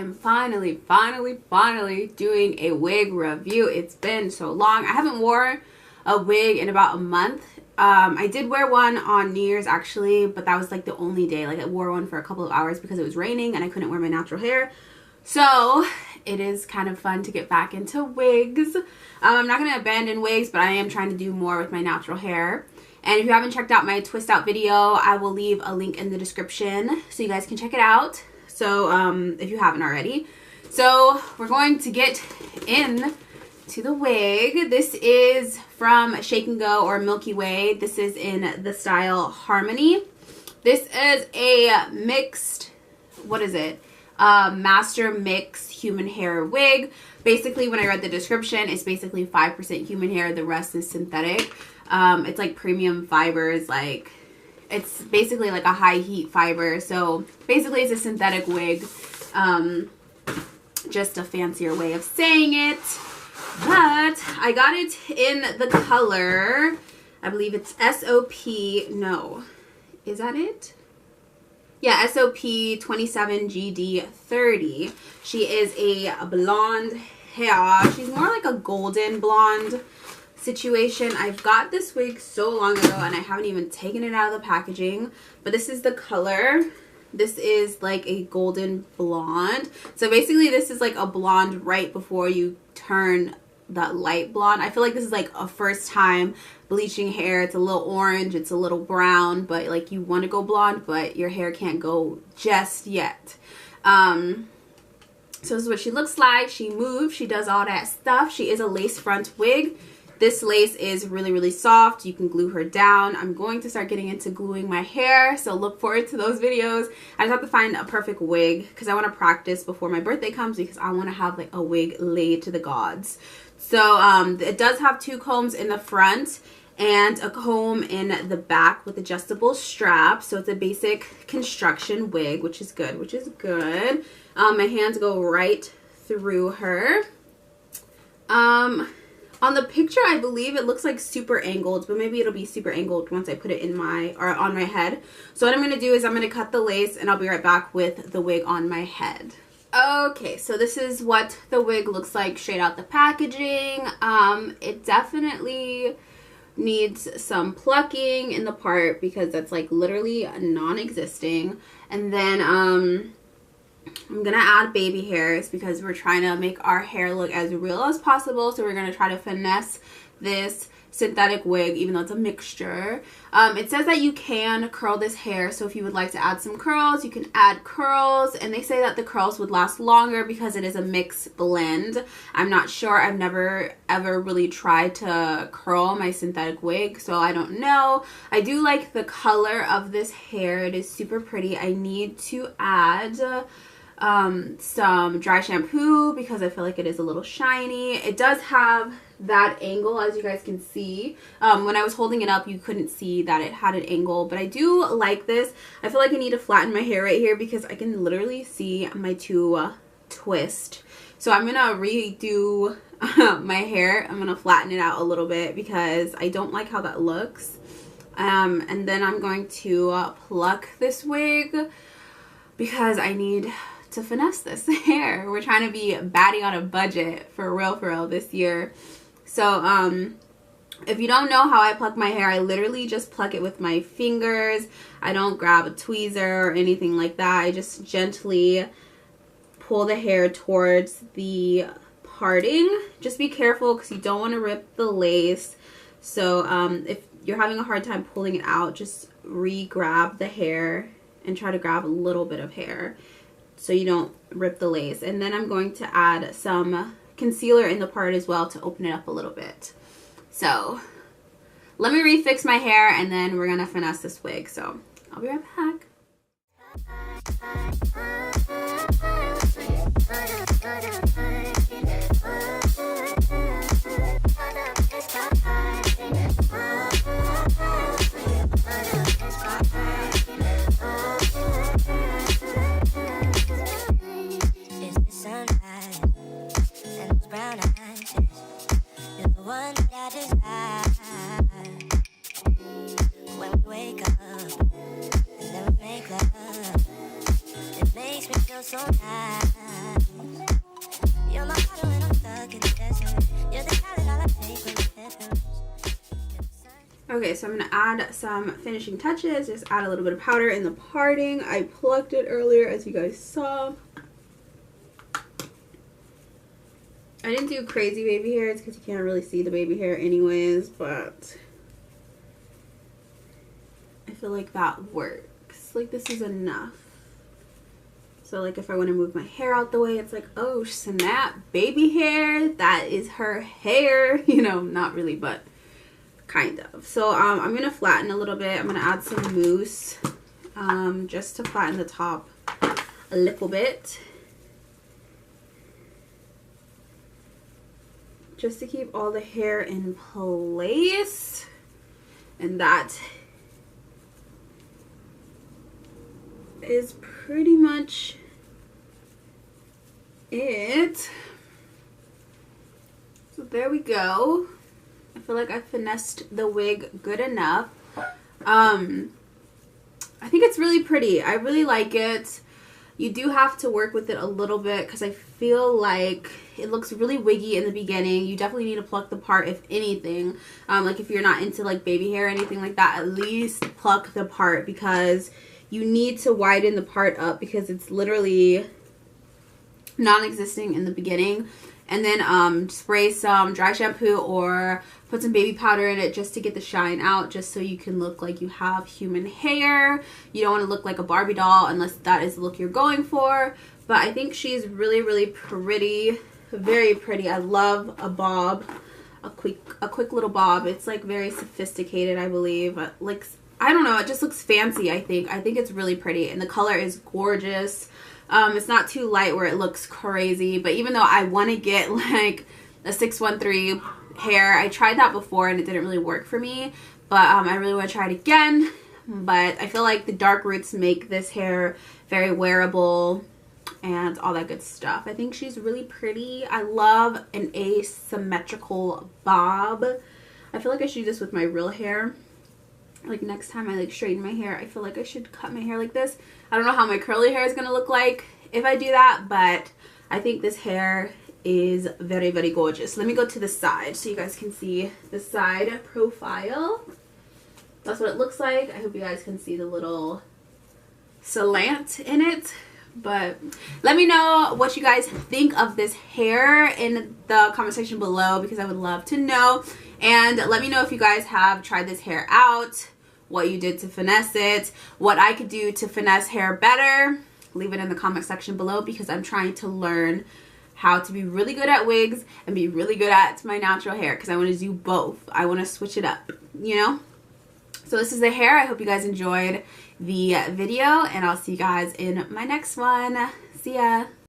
am finally doing a wig review. It's been so long. I haven't worn a wig in about a month. I did wear one on New Year's actually, but that was like the only day. Like I wore one for a couple of hours because it was raining and I couldn't wear my natural hair. So it is kind of fun to get back into wigs. I'm not going to abandon wigs, but I am trying to do more with my natural hair. And if you haven't checked out my twist out video, I will leave a link in the description so you guys can check it out. So if you haven't already. So we're going to get in to the wig. This is from Shake and Go or Milky Way. This is in the style Harmony. This is a mixed, what is it? Master mix human hair wig. Basically, when I read the description, it's basically 5% human hair, the rest is synthetic. It's like premium fibers, like it's basically like a high heat fiber. So basically it's a synthetic wig, just a fancier way of saying it. But I got it in the color, I believe it's SOP, no, is that it? Yeah, SOP 27GD30. She is a blonde hair. She's more like a golden blonde situation. I've got this wig so long ago and I haven't even taken it out of the packaging. But this is the color. This is like a golden blonde. So basically this is like a blonde right before you turn that light blonde. I feel like this is like a first time bleaching hair. It's a little orange, it's a little brown, but like you want to go blonde, but your hair can't go just yet. So this is what she looks like. She moves, she does all that stuff. She is a lace front wig. This lace is really soft. You can glue her down. I'm going to start getting into gluing my hair, so look forward to those videos. I just have to find a perfect wig because I want to practice before my birthday comes because I want to have like a wig laid to the gods. So it does have two combs in the front and a comb in the back with adjustable straps. So it's a basic construction wig, which is good, my hands go right through her. On the picture, I believe it looks like super angled, but maybe it'll be super angled once I put it in my, or on my head. So what I'm going to do is I'm going to cut the lace and I'll be right back with the wig on my head. Okay, so this is what the wig looks like straight out the packaging. It definitely needs some plucking in the part because that's like literally non-existing. And then I'm gonna add baby hairs because we're trying to make our hair look as real as possible. So we're gonna try to finesse this synthetic wig, even though it's a mixture. It says that you can curl this hair, so if you would like to add some curls, you can add curls, and they say that the curls would last longer because it is a mixed blend. I'm not sure. I've never ever really tried to curl my synthetic wig, so I don't know. I do like the color of this hair. It is super pretty. I need to add some dry shampoo because I feel like it is a little shiny. It does have that angle, as you guys can see. When I was holding it up, you couldn't see that it had an angle, but I do like this. I feel like I need to flatten my hair right here because I can literally see my two twist. So I'm gonna redo my hair. I'm gonna flatten it out a little bit because I don't like how that looks. And then I'm going to pluck this wig because I need to finesse this hair. We're trying to be batty on a budget for real this year. So if you don't know how I pluck my hair, I literally just pluck it with my fingers. I don't grab a tweezer or anything like that. I just gently pull the hair towards the parting. Just be careful because you don't want to rip the lace. So if you're having a hard time pulling it out, just re-grab the hair and try to grab a little bit of hair so you don't rip the lace. And then I'm going to add some concealer in the part as well to open it up a little bit. So let me refix my hair and then we're gonna finesse this wig. So I'll be right back. When we wake up, and then we make love. It makes Okay, so I'm going to add some finishing touches. Just add a little bit of powder in the parting. I plucked it earlier, as you guys saw. I didn't do crazy baby hairs because you can't really see the baby hair anyways, but I feel like that works. Like, this is enough. So, like, if I want to move my hair out the way, it's like, oh, snap, baby hair. That is her hair. You know, not really, but kind of. So I'm going to flatten a little bit. I'm going to add some mousse just to flatten the top a little bit. Just to keep all the hair in place. And that is pretty much it. So there we go. I feel like I finessed the wig good enough. I think it's really pretty. I really like it. You do have to work with it a little bit because I feel like it looks really wiggy in the beginning. You definitely need to pluck the part, if anything. Like if you're not into like baby hair or anything like that, at least pluck the part because you need to widen the part up because it's literally non-existent in the beginning. And then spray some dry shampoo or put some baby powder in it just to get the shine out, just so you can look like you have human hair. You don't want to look like a Barbie doll unless that is the look you're going for. But I think she's really, really pretty. Very pretty. I love a bob. A quick little bob. It's like very sophisticated, I believe. Like, I don't know. It just looks fancy, I think. I think it's really pretty. And the color is gorgeous. It's not too light where it looks crazy, but even though I want to get like a 613 hair, I tried that before and it didn't really work for me, but I really want to try it again. But I feel like the dark roots make this hair very wearable and all that good stuff. I think she's really pretty. I love an asymmetrical bob. I feel like I should do this with my real hair. Like next time I like straighten my hair, I feel like I should cut my hair like this. I don't know how my curly hair is going to look like if I do that, but I think this hair is very, very gorgeous. Let me go to the side so you guys can see the side profile. That's what it looks like. I hope you guys can see the little slant in it. But let me know what you guys think of this hair in the comment section below because I would love to know. And let me know if you guys have tried this hair out, what you did to finesse it, what I could do to finesse hair better. Leave it in the comment section below because I'm trying to learn how to be really good at wigs and be really good at my natural hair because I want to do both. I want to switch it up, you know? So this is the hair. I hope you guys enjoyed the video and I'll see you guys in my next one. See ya.